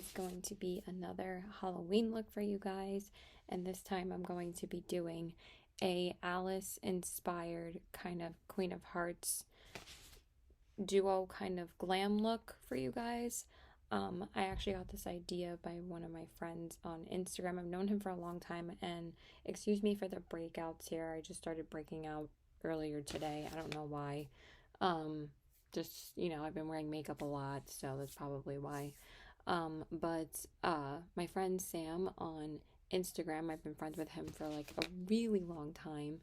is going to be another Halloween look for you guys, and this time I'm going to be doing a Alice inspired kind of Queen of Hearts duo kind of glam look for you guys. I actually got this idea by one of my friends on Instagram. I've known him for a long time, and excuse me for the breakouts here. I just started breaking out earlier today. I don't know why. Um, just, I've been wearing makeup a lot, so that's probably why. But my friend Sam on Instagram, I've been friends with him for like a really long time.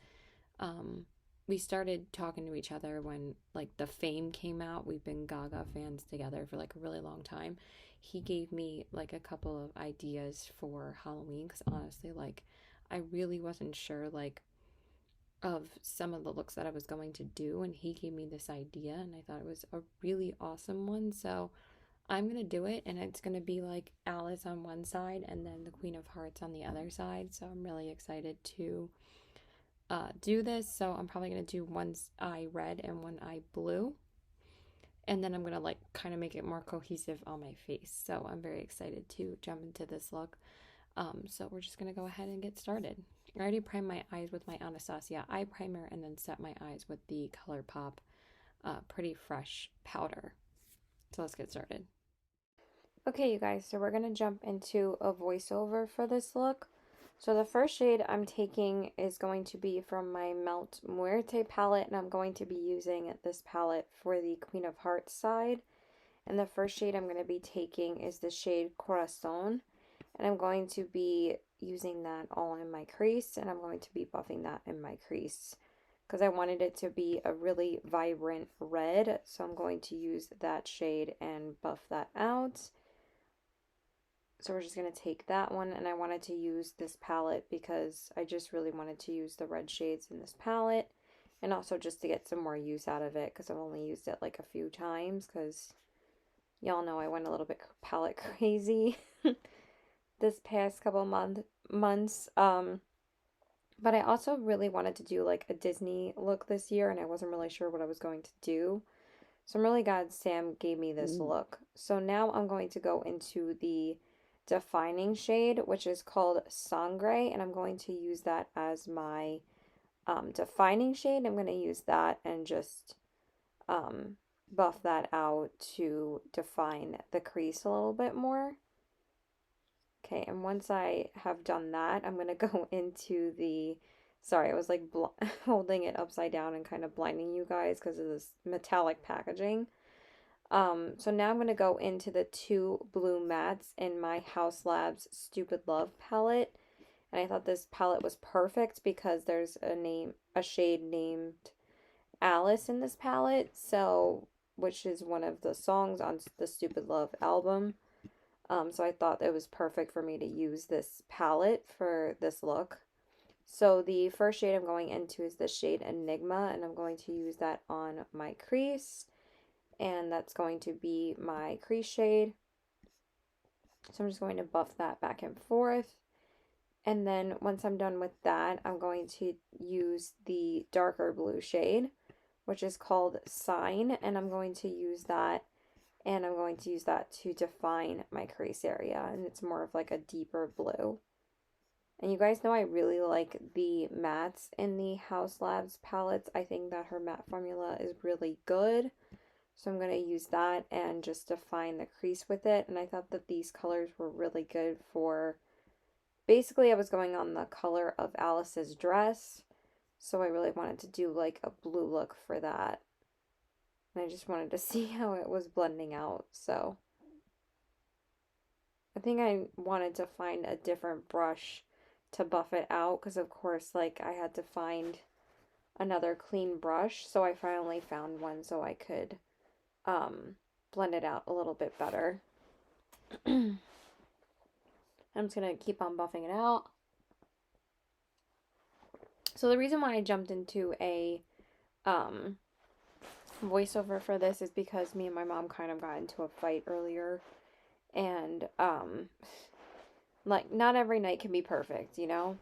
Um, we started talking to each other when like the Fame came out. We've been Gaga fans together for like a really long time. He gave me like a couple of ideas for Halloween because honestly, like I really wasn't sure like of some of the looks that I was going to do, and he gave me this idea, and I thought it was a really awesome one. So I'm gonna do it, and it's gonna be like Alice on one side and then the Queen of Hearts on the other side. So I'm really excited to do this. So I'm probably gonna do one eye red and one eye blue, and then I'm gonna like kind of make it more cohesive on my face. So I'm very excited to jump into this look. So we're just gonna go ahead and get started. I already primed my eyes with my Anastasia eye primer and then set my eyes with the ColourPop Pretty Fresh powder. So let's get started. Okay, you guys, so we're going to jump into a voiceover for this look. So the first shade I'm taking is going to be from my Melt Muerte palette, and I'm going to be using this palette for the Queen of Hearts side. And the first shade I'm going to be taking is the shade Corazon, and I'm going to be using that all in my crease, and I'm going to be buffing that in my crease because I wanted it to be a really vibrant red, so I'm going to use that shade and buff that out. So we're just going to take that one, and I wanted to use this palette because I just really wanted to use the red shades in this palette, and also just to get some more use out of it because I've only used it like a few times because y'all know I went a little bit palette crazy this past couple months. But I also really wanted to do like a Disney look this year, and I wasn't really sure what I was going to do. So I'm really glad Sam gave me this look. So now I'm going to go into the defining shade, which is called Sangre, and I'm going to use that as my defining shade. I'm going to use that and just buff that out to define the crease a little bit more. Okay, and once I have done that, I'm going to go into the, sorry, I was like holding it upside down and kind of blinding you guys because of this metallic packaging. So now I'm going to go into the two blue mattes in my Haus Labs Stupid Love palette. And I thought this palette was perfect because there's a shade named Alice in this palette, so, which is one of the songs on the Stupid Love album. So I thought it was perfect for me to use this palette for this look. So the first shade I'm going into is the shade Enigma, and I'm going to use that on my crease. And that's going to be my crease shade. So I'm just going to buff that back and forth. And then once I'm done with that, I'm going to use the darker blue shade, which is called Sign, and I'm going to use that, and I'm going to use that to define my crease area, and it's more of like a deeper blue. And you guys know I really like the mattes in the Haus Labs palettes. I think that her matte formula is really good. So I'm going to use that and just define the crease with it. And I thought that these colors were really good for, basically I was going on the color of Alice's dress. So I really wanted to do like a blue look for that. And I just wanted to see how it was blending out. So I think I wanted to find a different brush to buff it out because of course like I had to find another clean brush. So I finally found one so I could blend it out a little bit better. I'm just going to keep on buffing it out. So the reason why I jumped into a voiceover for this is because me and my mom kind of got into a fight earlier, and like not every night can be perfect, you know?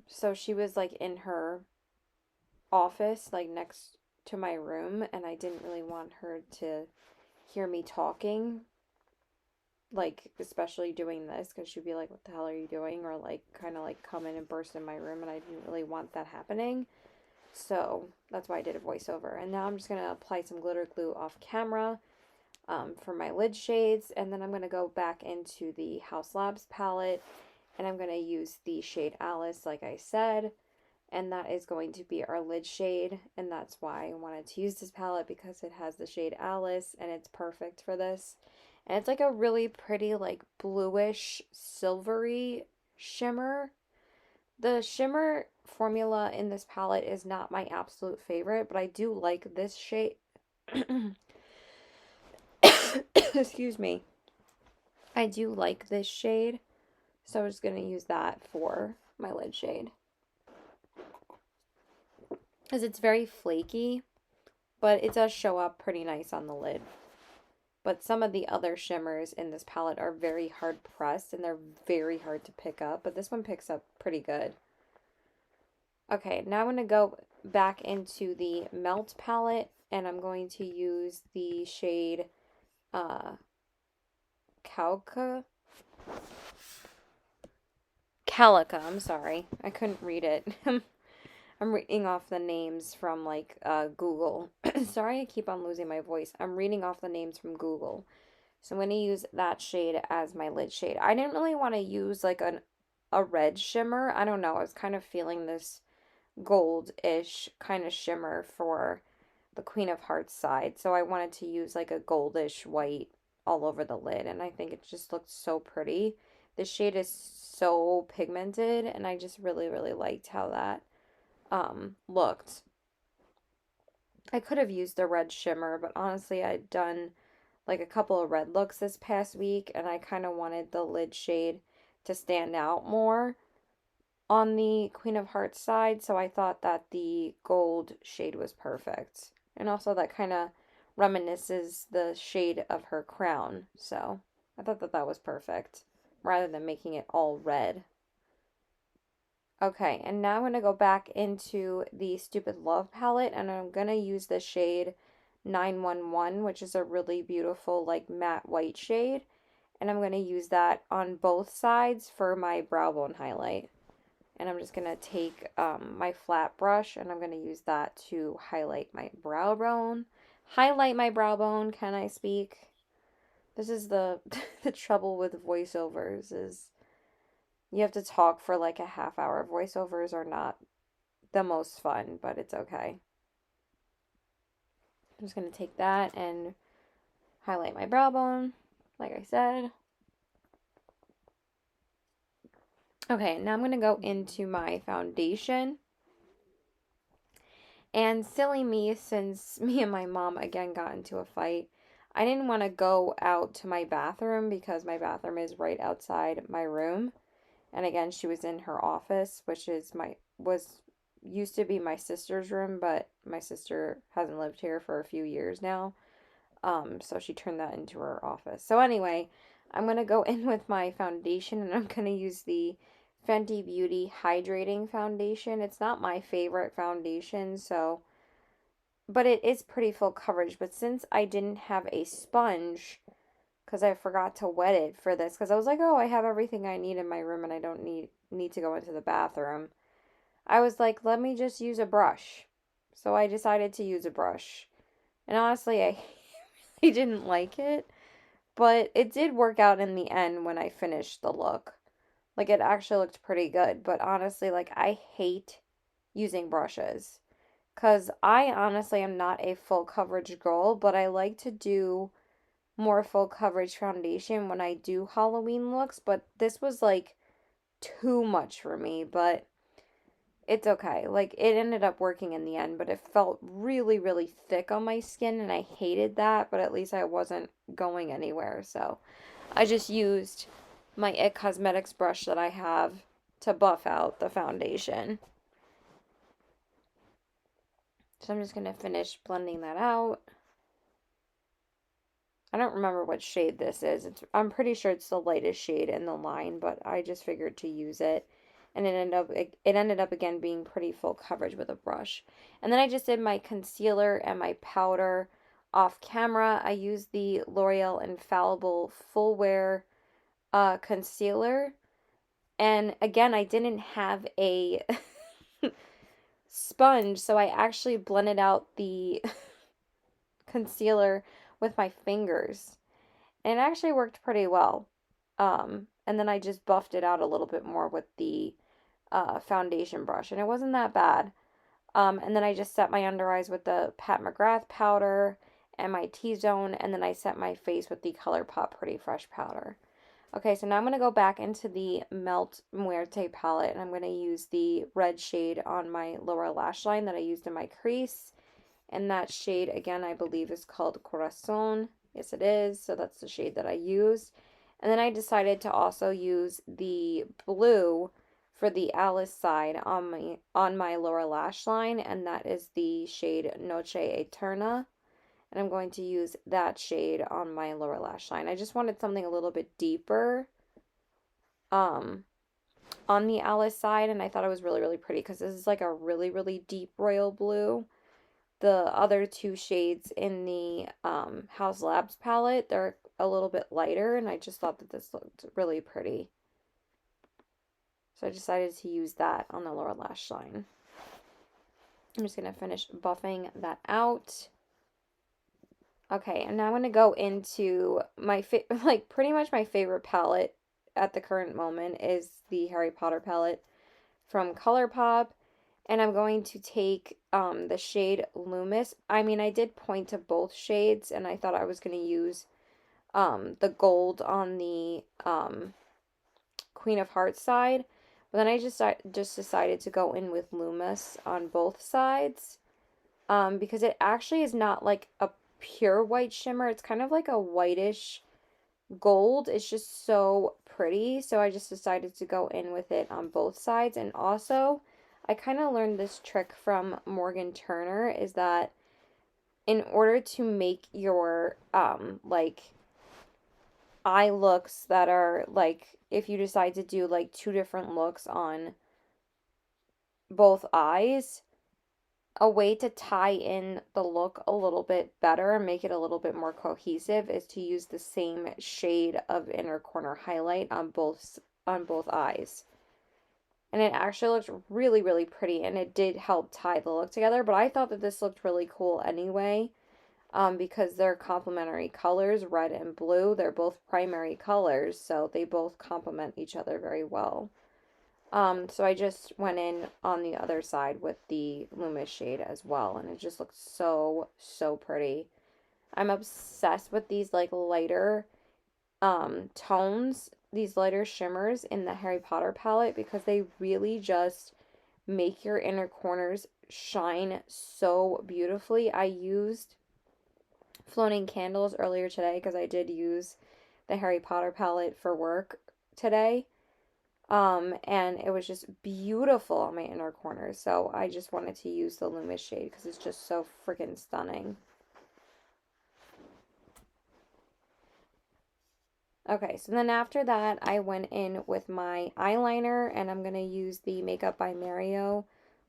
So she was like in her office like next to my room, and I didn't really want her to hear me talking like, especially doing this, because she'd be like, what the hell are you doing? Or, like, kind of, like, come in and burst in my room, and I didn't really want that happening. So, that's why I did a voiceover. And now I'm just going to apply some glitter glue off camera for my lid shades. And then I'm going to go back into the House Labs palette, and I'm going to use the shade Alice, like I said. And that is going to be our lid shade, and that's why I wanted to use this palette, because it has the shade Alice, and it's perfect for this. And it's like a really pretty, like, bluish, silvery shimmer. The shimmer formula in this palette is not my absolute favorite, but I do like this shade. Excuse me. I do like this shade, so I'm just going to use that for my lid shade. Because it's very flaky, but it does show up pretty nice on the lid. But some of the other shimmers in this palette are very hard pressed, and they're very hard to pick up, but this one picks up pretty good. Okay, now I'm going to go back into the Melt palette, and I'm going to use the shade Calica, I'm sorry. I couldn't read it. I'm reading off the names from, like, Google. Sorry, I keep on losing my voice. I'm reading off the names from Google. So I'm going to use that shade as my lid shade. I didn't really want to use, like, a red shimmer. I don't know. I was kind of feeling this gold-ish kind of shimmer for the Queen of Hearts side. So I wanted to use, like, a goldish white all over the lid. And I think it just looked so pretty. This shade is so pigmented, and I just really, really liked how that looked. I could have used the red shimmer, but honestly, I'd done like a couple of red looks this past week, and I kind of wanted the lid shade to stand out more on the Queen of Hearts side, so I thought that the gold shade was perfect. And also that kind of reminisces the shade of her crown, so I thought that that was perfect, rather than making it all red. Okay, and now I'm going to go back into the Stupid Love palette, and I'm going to use the shade 911, which is a really beautiful, like, matte white shade. And I'm going to use that on both sides for my brow bone highlight. And I'm just going to take my flat brush, and I'm going to use that to highlight my brow bone. Highlight my brow bone, can I speak? This is the trouble with voiceovers, is you have to talk for like a half hour. Voiceovers are not the most fun, but it's okay. I'm just going to take that and highlight my brow bone, like I said. Okay, now I'm going to go into my foundation. And silly me, since me and my mom again got into a fight, I didn't want to go out to my bathroom, because my bathroom is right outside my room. And again, she was in her office, which is used to be my sister's room, but my sister hasn't lived here for a few years now. So she turned that into her office. So anyway, I'm going to go in with my foundation, and I'm going to use the Fenty Beauty Hydrating Foundation. It's not my favorite foundation, but it is pretty full coverage. But since I didn't have a sponge, because I forgot to wet it for this, because I was like, oh, I have everything I need in my room, and I don't need to go into the bathroom. I was like, let me just use a brush. So I decided to use a brush. And honestly, I really didn't like it, but it did work out in the end when I finished the look. Like, it actually looked pretty good, but honestly, like, I hate using brushes, because I honestly am not a full coverage girl, but I like to do more full coverage foundation when I do Halloween looks, but this was like too much for me, but it's okay. Like, it ended up working in the end, but it felt really, really thick on my skin, and I hated that, but at least I wasn't going anywhere, so I just used my IT Cosmetics brush that I have to buff out the foundation. So I'm just going to finish blending that out. I don't remember what shade this is. I'm pretty sure it's the lightest shade in the line, but I just figured to use it. And it ended up again being pretty full coverage with a brush. And then I just did my concealer and my powder off camera. I used the L'Oreal Infallible Full Wear concealer. And again, I didn't have a sponge, so I actually blended out the concealer with my fingers. And it actually worked pretty well. And then I just buffed it out a little bit more with the foundation brush, and it wasn't that bad. And then I just set my under eyes with the Pat McGrath powder and my T-zone, and then I set my face with the ColourPop Pretty Fresh powder. Okay, so now I'm going to go back into the Melt Muerte palette, and I'm going to use the red shade on my lower lash line that I used in my crease. And that shade, again, I believe is called Corazon. Yes, it is. So that's the shade that I used. And then I decided to also use the blue for the Alice side on my lower lash line, and that is the shade Noche Eterna. And I'm going to use that shade on my lower lash line. I just wanted something a little bit deeper on the Alice side, and I thought it was really, really pretty because this is like a really, really deep royal blue. The other two shades in the House Labs palette, they're a little bit lighter, and I just thought that this looked really pretty. So I decided to use that on the lower lash line. I'm just going to finish buffing that out. Okay, and now I'm going to go into my, like, pretty much my favorite palette at the current moment is the Harry Potter palette from ColourPop. And I'm going to take the shade Loomis. I mean, I did point to both shades, and I thought I was going to use the gold on the Queen of Hearts side. But then I just decided to go in with Loomis on both sides because it actually is not like a pure white shimmer. It's kind of like a whitish gold. It's just so pretty. So I just decided to go in with it on both sides. And also, I kind of learned this trick from Morgan Turner, is that in order to make your like eye looks that are like, if you decide to do like two different looks on both eyes, a way to tie in the look a little bit better and make it a little bit more cohesive is to use the same shade of inner corner highlight on both eyes. And it actually looked really, really pretty, and it did help tie the look together. But I thought that this looked really cool anyway, because they're complementary colors, red and blue. They're both primary colors, so they both complement each other very well. So I just went in on the other side with the Loomis shade as well, and it just looks so, so pretty. I'm obsessed with these like lighter tones, these lighter shimmers in the Harry Potter palette, because they really just make your inner corners shine so beautifully. I used Floating Candles earlier today because I did use the Harry Potter palette for work today. And it was just beautiful on my inner corners. So I just wanted to use the Loomis shade because it's just so freaking stunning. Okay, so then after that, I went in with my eyeliner, and I'm going to use the Makeup by Mario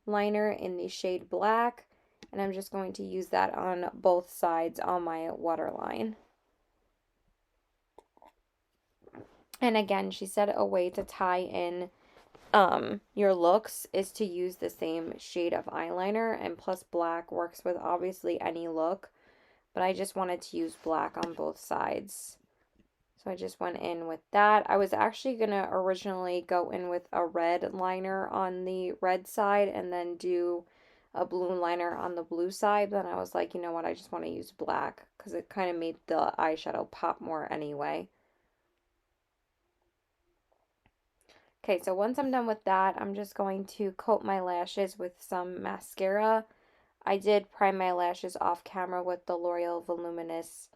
liner in the shade Black, and I'm just going to use that on both sides on my waterline. And again, she said a way to tie in your looks is to use the same shade of eyeliner, and plus black works with obviously any look, but I just wanted to use black on both sides. So I just went in with that. I was actually going to originally go in with a red liner on the red side and then do a blue liner on the blue side. Then I was like, you know what, I just want to use black because it kind of made the eyeshadow pop more anyway. Okay, so once I'm done with that, I'm just going to coat my lashes with some mascara. I did prime my lashes off camera with the L'Oreal Voluminous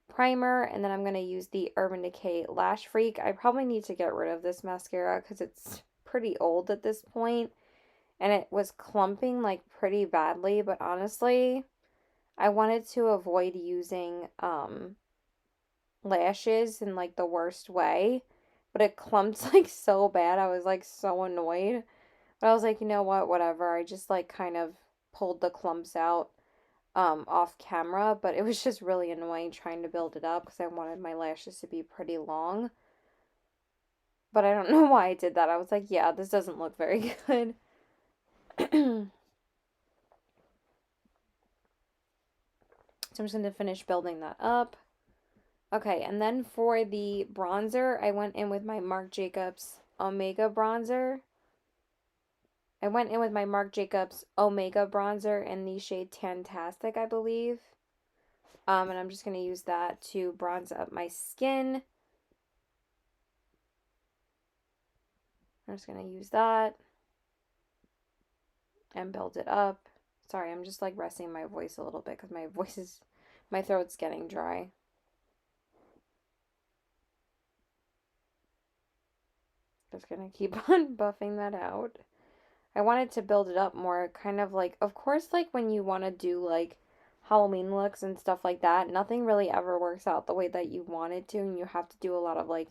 primer, and then I'm going to use the Urban Decay Lash Freak. I probably need to get rid of this mascara because it's pretty old at this point, and it was clumping like pretty badly, but honestly, I wanted to avoid using lashes in like the worst way, but it clumped like so bad. I was like so annoyed, but I was like, you know what, whatever. I just like kind of pulled the clumps out off camera, but it was just really annoying trying to build it up because I wanted my lashes to be pretty long. But I don't know why I did that. I was like, yeah, this doesn't look very good. So I'm just going to finish building that up. Okay, and then for the bronzer, I went in with my Marc Jacobs Omega bronzer. I went in with my Marc Jacobs Omega bronzer in the shade Tantastic, I believe. And I'm just going to use that to bronze up my skin. I'm just going to use that and build it up. Sorry, I'm just like resting my voice a little bit because my throat's getting dry. Just going to keep on buffing that out. I wanted to build it up more, kind of like, of course, like when you want to do like Halloween looks and stuff like that, nothing really ever works out the way that you want it to, and you have to do a lot of like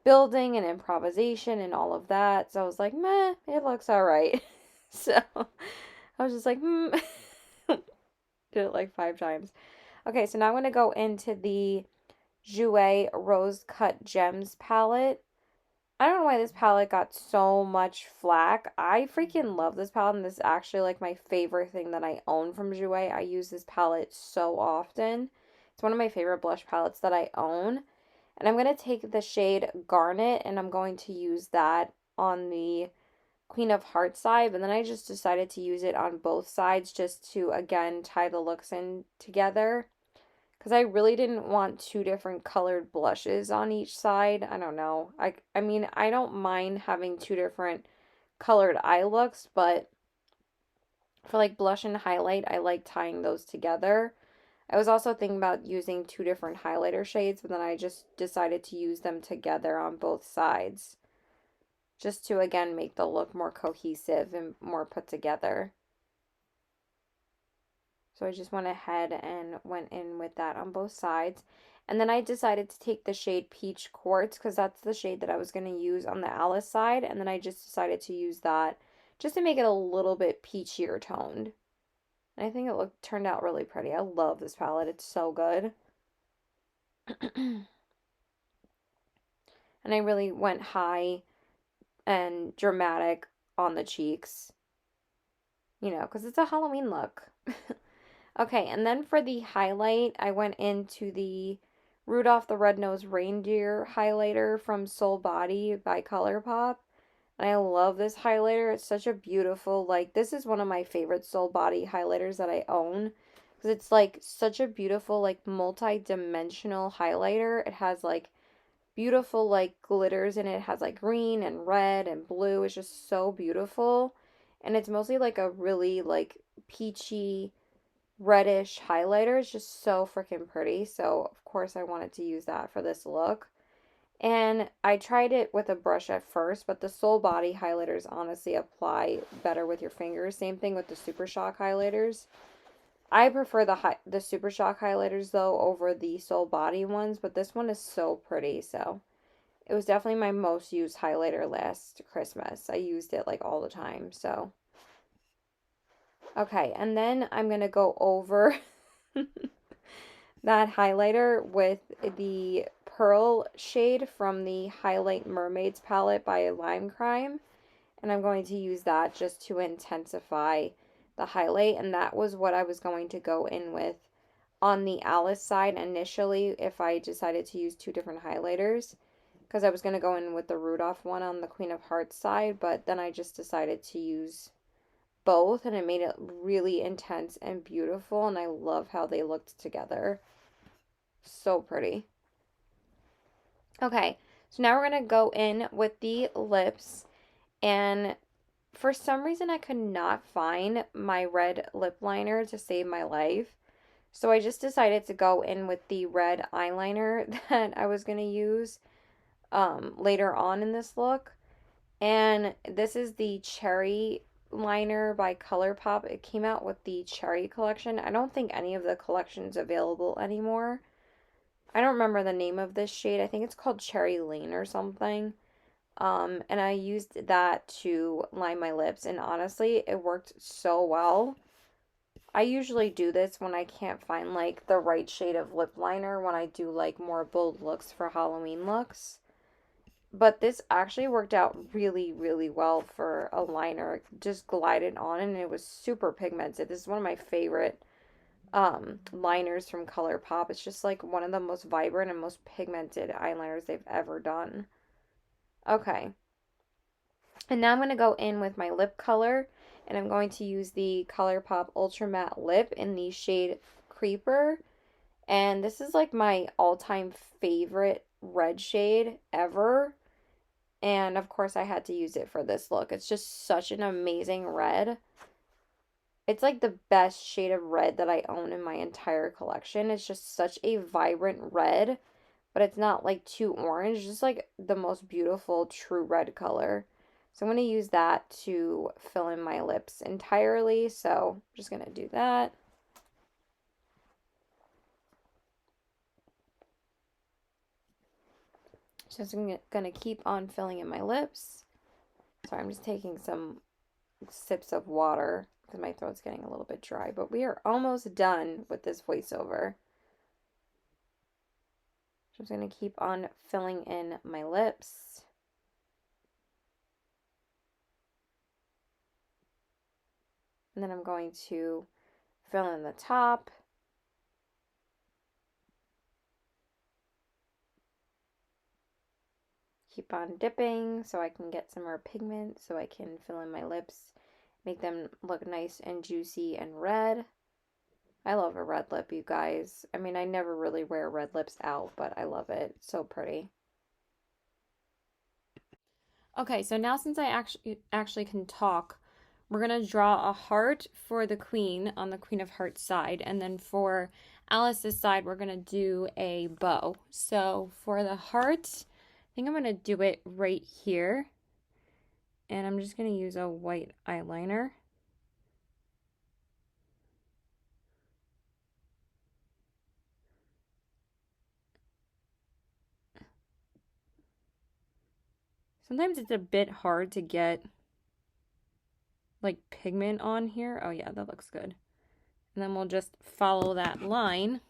building and improvisation and all of that. So I was like, meh, it looks all right. So I was just like, did it like 5 times. Okay, so now I'm going to go into the Jouer Rose Cut Gems palette. I don't know why this palette got so much flack. I freaking love this palette, and this is actually like my favorite thing that I own from Jouer. I use this palette so often. It's one of my favorite blush palettes that I own. And I'm going to take the shade Garnet, and I'm going to use that on the Queen of Hearts side. But then I just decided to use it on both sides just to, again, tie the looks in together. Because I really didn't want 2 different colored blushes on each side. I don't know. I mean, I don't mind having 2 different colored eye looks, but for like blush and highlight, I like tying those together. I was also thinking about using 2 different highlighter shades, but then I just decided to use them together on both sides. Just to, again, make the look more cohesive and more put together. So I just went ahead and went in with that on both sides. And then I decided to take the shade Peach Quartz because that's the shade that I was going to use on the Alice side. And then I just decided to use that just to make it a little bit peachier toned. And I think it turned out really pretty. I love this palette. It's so good. And I really went high and dramatic on the cheeks. You know, because it's a Halloween look. Okay, and then for the highlight, I went into the Rudolph the Red-Nosed Reindeer highlighter from Soul Body by ColourPop. And I love this highlighter. It's such a beautiful, like, this is one of my favorite Soul Body highlighters that I own. Because it's, like, such a beautiful, like, multi-dimensional highlighter. It has, like, beautiful, like, glitters in it. It has, like, green and red and blue. It's just so beautiful. And it's mostly, like, a really, like, peachy reddish highlighter. Is just so freaking pretty. So, of course, I wanted to use that for this look. And I tried it with a brush at first, but the Soul Body highlighters honestly apply better with your fingers. Same thing with the Super Shock highlighters. I prefer the Super Shock highlighters, though, over the Soul Body ones, but this one is so pretty, so it was definitely my most used highlighter last Christmas. I used it, like, all the time, so. Okay, and then I'm going to go over that highlighter with the Pearl shade from the Highlight Mermaids palette by Lime Crime. And I'm going to use that just to intensify the highlight. And that was what I was going to go in with on the Alice side initially if I decided to use 2 different highlighters. Because I was going to go in with the Rudolph one on the Queen of Hearts side. But then I just decided to use both, and it made it really intense and beautiful, and I love how they looked together. So pretty. Okay, so now we're going to go in with the lips, and for some reason I could not find my red lip liner to save my life, so I just decided to go in with the red eyeliner that I was going to use later on in this look, and this is the Cherry liner by ColourPop. It came out with the Cherry collection. I don't think any of the collection's available anymore. I don't remember the name of this shade. I think it's called Cherry Lane or something. And I used that to line my lips, and honestly, it worked so well. I usually do this when I can't find, like, the right shade of lip liner when I do, like, more bold looks for Halloween looks. But this actually worked out really, really well for a liner. It just glided on and it was super pigmented. This is one of my favorite liners from ColourPop. It's just like one of the most vibrant and most pigmented eyeliners they've ever done. Okay. And now I'm going to go in with my lip color, and I'm going to use the ColourPop Ultra Matte Lip in the shade Creeper. And this is like my all-time favorite red shade ever. And of course I had to use it for this look. It's just such an amazing red. It's like the best shade of red that I own in my entire collection. It's just such a vibrant red, but it's not like too orange. It's just like the most beautiful true red color. So I'm going to use that to fill in my lips entirely. So I'm just going to do that. Just going to keep on filling in my lips. Sorry, I'm just taking some sips of water because my throat's getting a little bit dry. But we are almost done with this voiceover. I'm just going to keep on filling in my lips. And then I'm going to fill in the top. Keep on dipping so I can get some more pigment so I can fill in my lips, make them look nice and juicy and red. I love a red lip, you guys. I mean, I never really wear red lips out, but I love it. It's so pretty. Okay, so now since I actually can talk, we're going to draw a heart for the queen on the Queen of Hearts side, and then for Alice's side, we're going to do a bow. So for the heart, I think I'm going to do it right here, and I'm just going to use a white eyeliner. Sometimes it's a bit hard to get like pigment on here. Oh yeah, that looks good. And then we'll just follow that line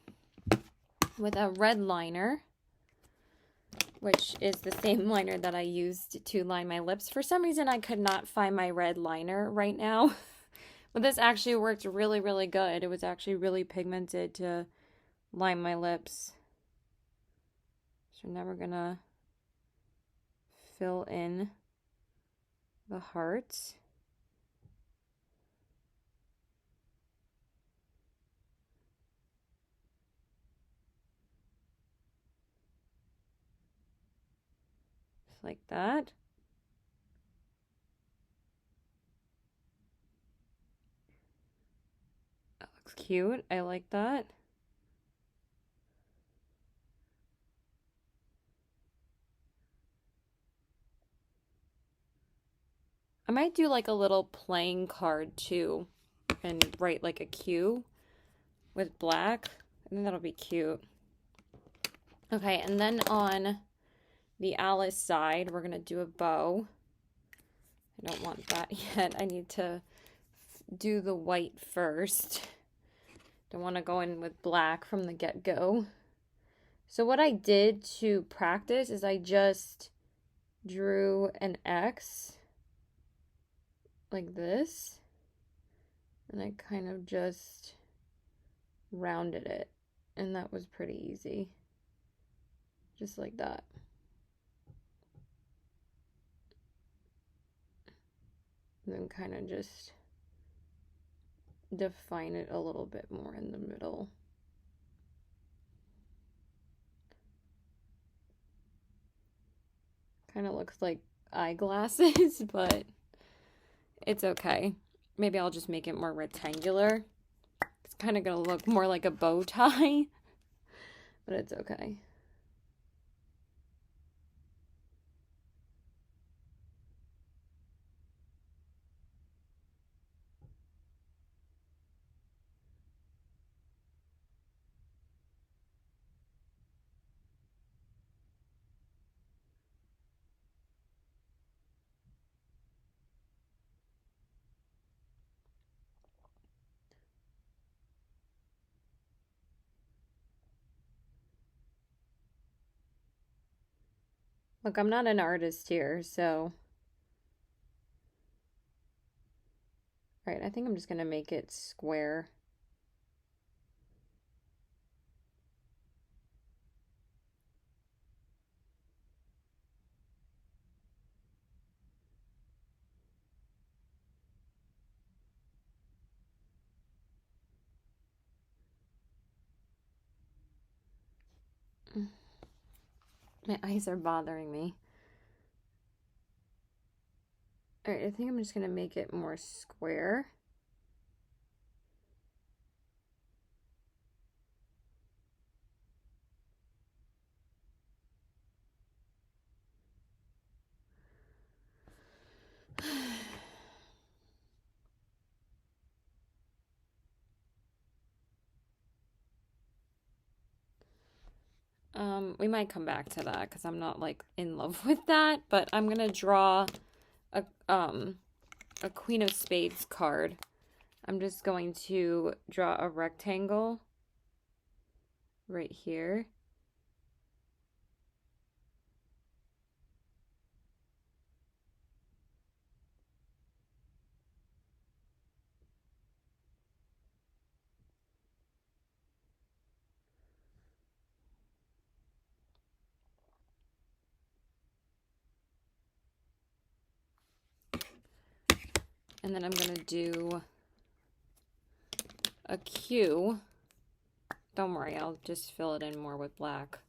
with a red liner, which is the same liner that I used to line my lips. For some reason, I could not find my red liner right now. But this actually worked really, really good. It was actually really pigmented to line my lips. So now we're gonna fill in the hearts. Just like that. That looks cute. I like that. I might do like a little playing card too and write like a Q with black. I think that'll be cute. Okay, and then on the Alice side, we're going to do a bow. I don't want that yet. I need to do the white first. Don't want to go in with black from the get-go. So what I did to practice is I just drew an X like this, and I kind of just rounded it, and that was pretty easy. Just like that. And then kind of just define it a little bit more in the middle. Kind of looks like eyeglasses, but it's okay. Maybe I'll just make it more rectangular. It's kind of going to look more like a bow tie, but it's okay. Look, I'm not an artist here, so... All right, I think I'm just gonna make it square. My eyes are bothering me. All right, I think I'm just gonna make it more square. We might come back to that because I'm not like in love with that, but I'm gonna draw a Queen of Spades card. I'm just going to draw a rectangle right here. And then I'm gonna do a Q. Don't worry, I'll just fill it in more with black.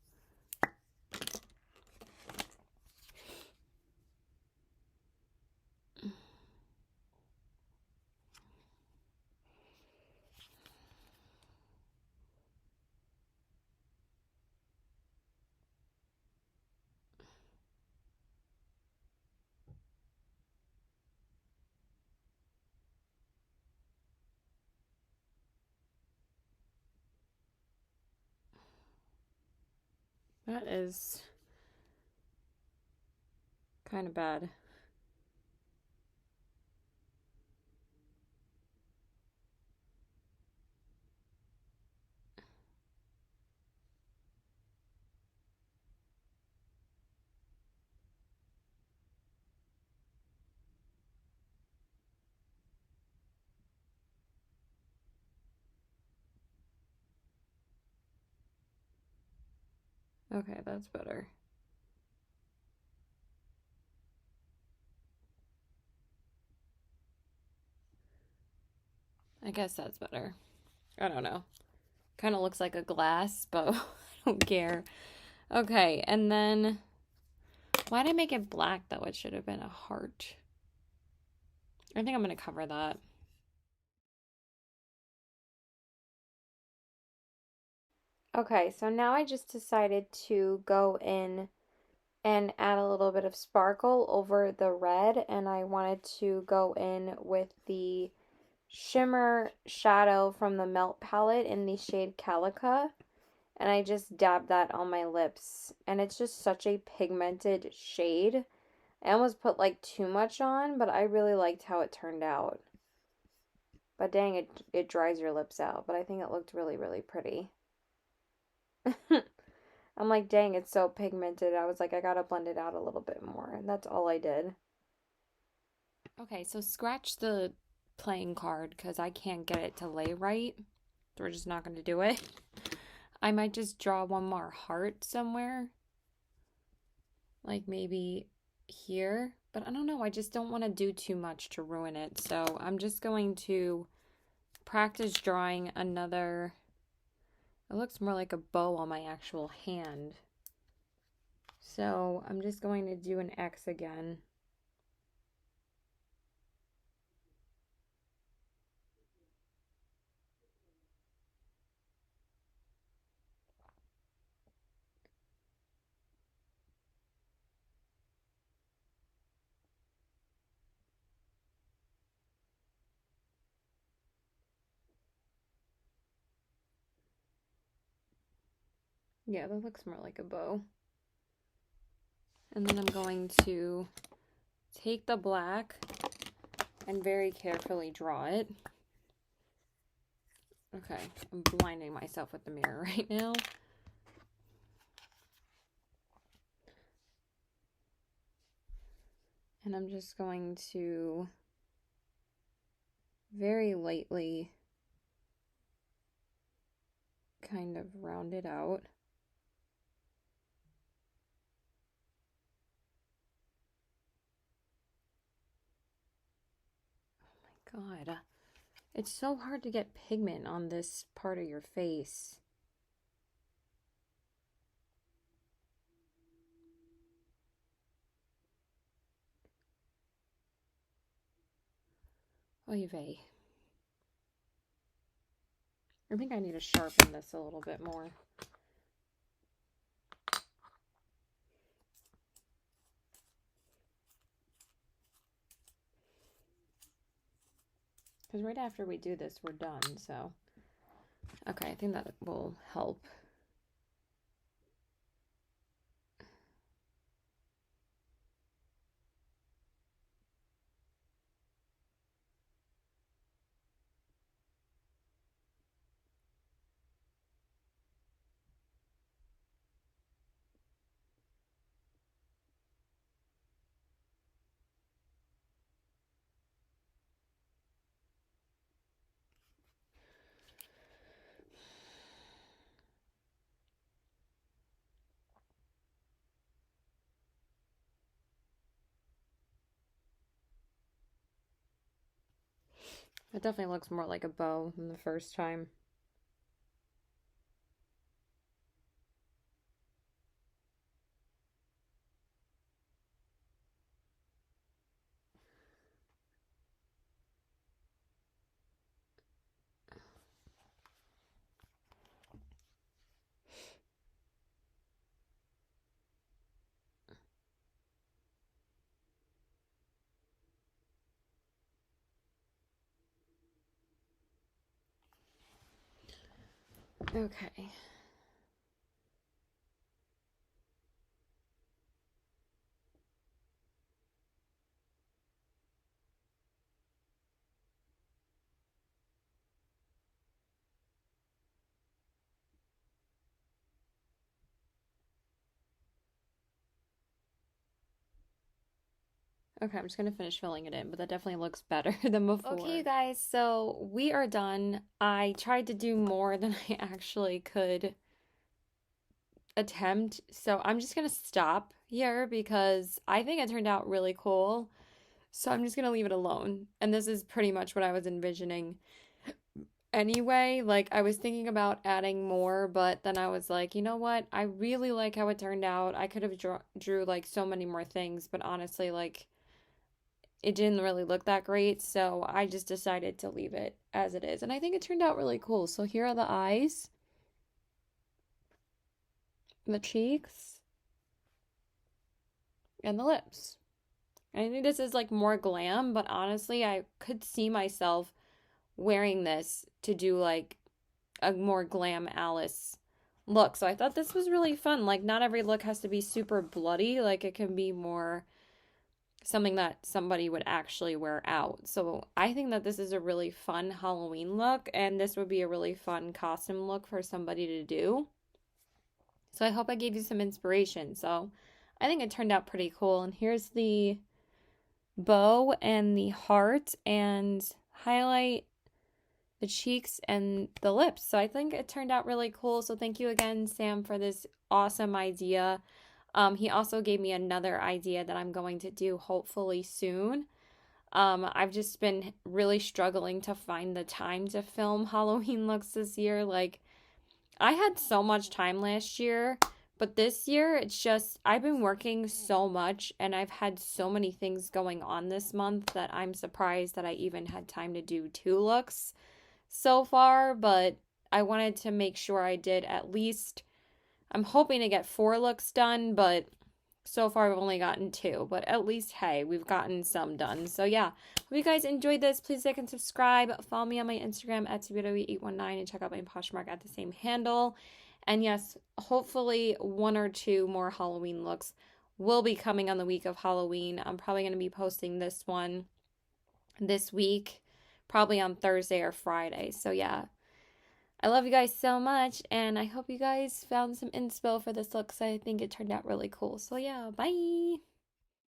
That is kind of bad. Okay, that's better. I guess that's better. I don't know. Kind of looks like a glass, but I don't care. Okay, and then why did I make it black though? It should have been a heart. I think I'm going to cover that. Okay, so now I just decided to go in and add a little bit of sparkle over the red, and I wanted to go in with the shimmer shadow from the Melt palette in the shade Calica, and I just dabbed that on my lips, and it's just such a pigmented shade. I almost put like too much on, but I really liked how it turned out. But dang, it dries your lips out, but I think it looked really, really pretty. I'm like, dang, it's so pigmented. I was like, I gotta blend it out a little bit more, and that's all I did. Okay, so scratch the playing card because I can't get it to lay right. So we're just not going to do it. I might just draw one more heart somewhere. Like maybe here. But I don't know, I just don't want to do too much to ruin it. So I'm just going to practice drawing another... It looks more like a bow on my actual hand. So I'm just going to do an X again. Yeah, that looks more like a bow. And then I'm going to take the black and very carefully draw it. Okay, I'm blinding myself with the mirror right now. And I'm just going to very lightly kind of round it out. Oh my God. It's so hard to get pigment on this part of your face. Oy vey. I think I need to sharpen this a little bit more. Because right after we do this, we're done, so. Okay, I think that will help. It definitely looks more like a bow than the first time. Okay. Okay, I'm just going to finish filling it in, but that definitely looks better than before. Okay, you guys, so we are done. I tried to do more than I actually could attempt, so I'm just going to stop here because I think it turned out really cool. So I'm just going to leave it alone. And this is pretty much what I was envisioning anyway. Like, I was thinking about adding more, but then I was like, you know what? I really like how it turned out. I could have drew like so many more things, but honestly, like, it didn't really look that great, so I just decided to leave it as it is. And I think it turned out really cool. So here are the eyes, the cheeks, and the lips. I think this is like more glam, but honestly, I could see myself wearing this to do like a more glam Alice look. So I thought this was really fun. Like, not every look has to be super bloody. Like, it can be more something that somebody would actually wear out. So I think that this is a really fun Halloween look, and this would be a really fun costume look for somebody to do. So I hope I gave you some inspiration. So I think it turned out pretty cool. And here's the bow and the heart, and highlight the cheeks and the lips. So I think it turned out really cool. So thank you again, Sam, for this awesome idea. He also gave me another idea that I'm going to do hopefully soon. I've just been really struggling to find the time to film Halloween looks this year. Like, I had so much time last year, but this year it's just, I've been working so much and I've had so many things going on this month that I'm surprised that I even had time to do 2 looks so far, but I wanted to make sure I did at least, I'm hoping to get 4 looks done, but so far I've only gotten 2, but at least, hey, we've gotten some done. So yeah, hope you guys enjoyed this. Please like and subscribe. Follow me on my Instagram at TBW819 and check out my Poshmark at the same handle. And yes, hopefully 1 or 2 more Halloween looks will be coming on the week of Halloween. I'm probably going to be posting this one this week, probably on Thursday or Friday. So yeah, I love you guys so much, and I hope you guys found some inspo for this look, because I think it turned out really cool. So yeah, bye!